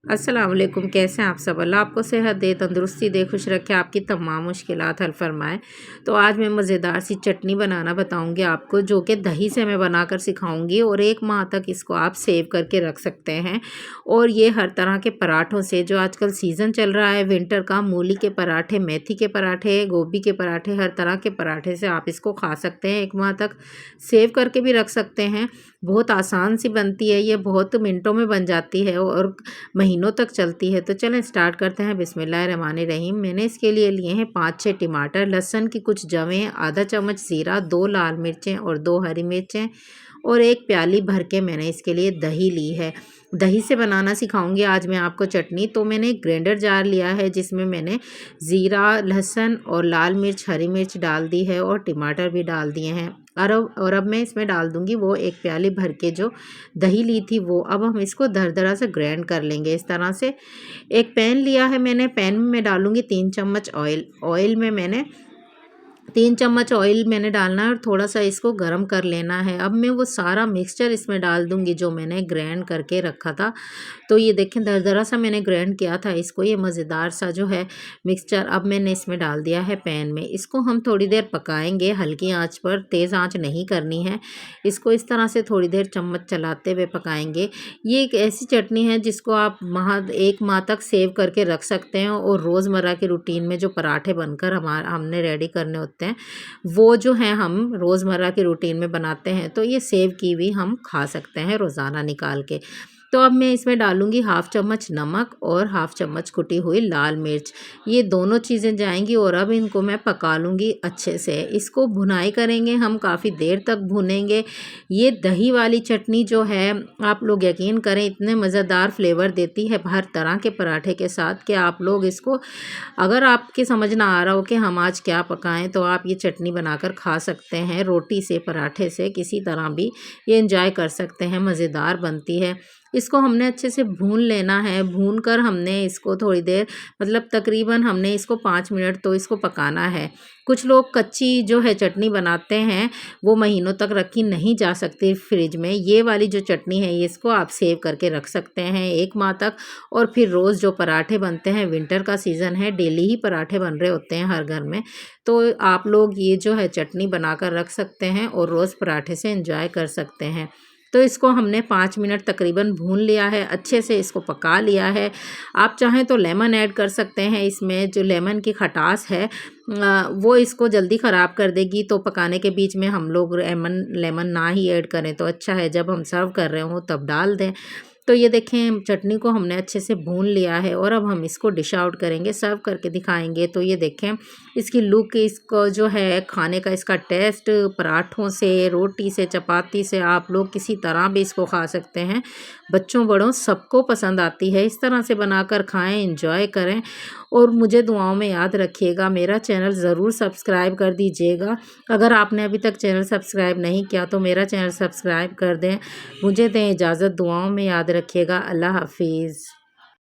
अस्सलाम वालेकुम। कैसे हैं आप सब? अल्लाह आपको सेहत दे, तंदुरुस्ती दे, खुश रखे, आपकी तमाम मुश्किलात हल फरमाए। तो आज मैं मज़ेदार सी चटनी बनाना बताऊंगी आपको, जो कि दही से मैं बनाकर सिखाऊंगी और 1 माह तक इसको आप सेव करके रख सकते हैं। और ये हर तरह के पराठों से, जो आजकल सीज़न चल रहा है विंटर का, मूली के पराठे, मेथी के पराठे, गोभी के पराठे, हर तरह के पराठे से आप इसको खा सकते हैं। 1 माह तक सेव करके भी रख सकते हैं। बहुत आसान सी बनती है ये, बहुत मिनटों में बन जाती है और महीनों तक चलती है। तो चलें स्टार्ट करते हैं। बिस्मिल्लाहिर्रहमानिर्रहीम। मैंने इसके लिए लिए हैं 5-6 टमाटर, लहसुन की कुछ जवें, आधा चम्मच ज़ीरा, 2 लाल मिर्चें और 2 हरी मिर्चें और 1 प्याली भर के मैंने इसके लिए दही ली है। दही से बनाना सिखाऊंगी आज मैं आपको चटनी। तो मैंने एक ग्राइंडर जार लिया है, जिसमें मैंने ज़ीरा, लहसुन और लाल मिर्च, हरी मिर्च डाल दी है और टमाटर भी डाल दिए हैं। और अब मैं इसमें डाल दूंगी वो 1 प्याली भर के जो दही ली थी वो। अब हम इसको दरदरा से ग्राइंड कर लेंगे इस तरह से। एक पैन लिया है मैंने, पैन में मैं डालूंगी 3 चम्मच ऑयल। ऑयल में मैंने 3 चम्मच ऑयल मैंने डालना है और थोड़ा सा इसको गरम कर लेना है। अब मैं वो सारा मिक्सचर इसमें डाल दूंगी जो मैंने ग्राइंड करके रखा था। तो ये देखें, दरदरा सा मैंने ग्राइंड किया था इसको, ये मज़ेदार सा जो है मिक्सचर अब मैंने इसमें डाल दिया है पैन में। इसको हम थोड़ी देर पकाएंगे हल्की आंच पर, तेज़ आंच नहीं करनी है। इसको इस तरह से थोड़ी देर चम्मच चलाते हुए पकाएंगे। ये एक ऐसी चटनी है जिसको आप 1 माह तक सेव करके रख सकते हैं और रोज़मर्रा के रूटीन में जो पराठे बनकर हमने रेडी करने होते हैं, वो जो हैं हम रोज़मर्रा के रूटीन में बनाते हैं, तो ये सेव की हुई हम खा सकते हैं रोज़ाना निकाल के। तो अब मैं इसमें डालूँगी हाफ़ चम्मच नमक और हाफ़ चम्मच कुटी हुई लाल मिर्च। ये दोनों चीज़ें जाएँगी और अब इनको मैं पका लूँगी अच्छे से। इसको भुनाई करेंगे हम, काफ़ी देर तक भूनेंगे। ये दही वाली चटनी जो है, आप लोग यकीन करें, इतने मज़ेदार फ्लेवर देती है हर तरह के पराठे के साथ कि आप लोग इसको, अगर आपके समझ ना आ रहा हो कि हम आज क्या पकाएं, तो आप ये चटनी बनाकर खा सकते हैं रोटी से, पराठे से, किसी तरह भी ये एंजॉय कर सकते हैं। मज़ेदार बनती है। इसको हमने अच्छे से भून लेना है। भून कर हमने इसको थोड़ी देर, मतलब तकरीबन हमने इसको 5 मिनट तो इसको पकाना है। कुछ लोग कच्ची जो है चटनी बनाते हैं, वो महीनों तक रखी नहीं जा सकती फ्रिज में। ये वाली जो चटनी है, ये इसको आप सेव करके रख सकते हैं 1 माह तक। और फिर रोज़ जो पराठे बनते हैं, विंटर का सीज़न है, डेली ही पराठे बन रहे होते हैं हर घर में, तो आप लोग ये जो है चटनी बनाकर रख सकते हैं और रोज़ पराठे से एंजॉय कर सकते हैं। तो इसको हमने 5 मिनट तकरीबन भून लिया है, अच्छे से इसको पका लिया है। आप चाहें तो लेमन ऐड कर सकते हैं इसमें, जो लेमन की खटास है वो इसको जल्दी ख़राब कर देगी। तो पकाने के बीच में हम लोग लेमन लेमन ना ही ऐड करें तो अच्छा है, जब हम सर्व कर रहे हों तब डाल दें। तो ये देखें, चटनी को हमने अच्छे से भून लिया है और अब हम इसको डिश आउट करेंगे, सर्व करके दिखाएंगे। तो ये देखें, इसकी लुक, इसको जो है खाने का इसका टेस्ट, पराठों से, रोटी से, चपाती से, आप लोग किसी तरह भी इसको खा सकते हैं। बच्चों बड़ों सबको पसंद आती है। इस तरह से बनाकर खाएं, एंजॉय करें और मुझे दुआओं में याद रखिएगा। मेरा चैनल ज़रूर सब्सक्राइब कर दीजिएगा। अगर आपने अभी तक चैनल सब्सक्राइब नहीं किया तो मेरा चैनल सब्सक्राइब कर दें। मुझे दें इजाज़त, दुआओं में याद रखिएगा। अल्लाह हाफिज़।